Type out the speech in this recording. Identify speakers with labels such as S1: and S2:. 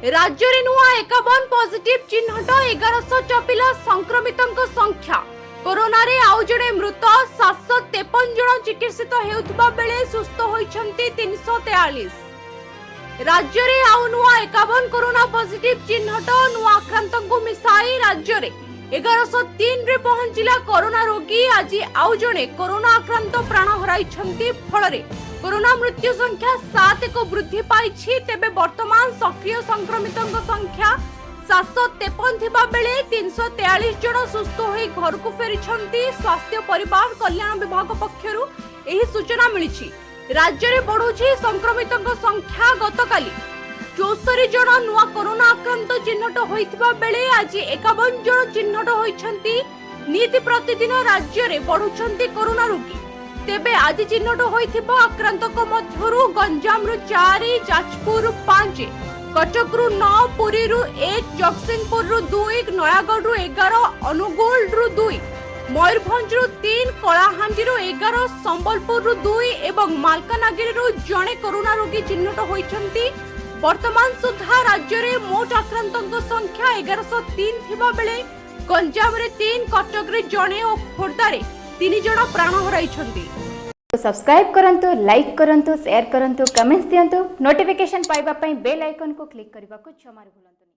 S1: राज्य में नुआ 51 पॉजिटिव चिन्हट 1100 चपिला संक्रमितों संख्या कोरोना रे आउ जड़े मृत 753 जन चिकित्सित हेउथबा बेले सुस्थ होइछंती 343। राज्य रे आउ नुआ 51 कोरोना पॉजिटिव चिन्हट नुआ आक्रांतों को मिसाई राज्य रे 1103 रे पहुंचिला कोरोना रोगी। आज आउ जड़े कोरोना आक्रांत प्राण हराइछंती फल कोरोना मृत्यु संख्या 7 को वृद्धि पाई। तेबे वर्तमान सक्रिय संक्रमितों संख्या 753 थिबा बेले 343 जन सुस्थ होई घर को फेरिछंती। स्वास्थ्य परिवार कल्याण विभाग पक्षरु एही सूचना मिलिछि। राज्य रे बढ़ुछि संक्रमितों संख्या। गतकाली 74 जन नुआ कोरोना आक्रांत चिन्हट होइथिबा बेले आज 51 जन चिन्हट होइछंती। नीति प्रतिदिन राज्य रे बढ़ुछंती कोरोना रोगी। तेबे आज चिन्हट होइथिबा आक्रांतक मध्यरु गंजाम रु 4, जाजपुर रु 5, कटक रु 9, पुरी रु 1, जगतसिंहपुर रु 2, नयागढ़ रु 11, अनुगोल रु 2, मयूरभंज रु 3, कलाहांडी रु 11, संबलपुर रु 2 एवं मालकानगिरी रु जणे कोरोना रोगी चिन्हट होइछंती। वर्तमान सुधा राज्य रे मोट आक्रांतक संख्या 1103 थिबा बेले गंजाम रे 3, कटक रे जणे और खोर्धा रे 3 जण प्राण हराइछंती।
S2: सब्सक्राइब करंतु, लाइक करंतु, शेयर करंतु, कमेंट्स दियंतु। नोटिफिकेशन पाइबा पई बेल आइकन को क्लिक करबा को क्षमा भूलंतु।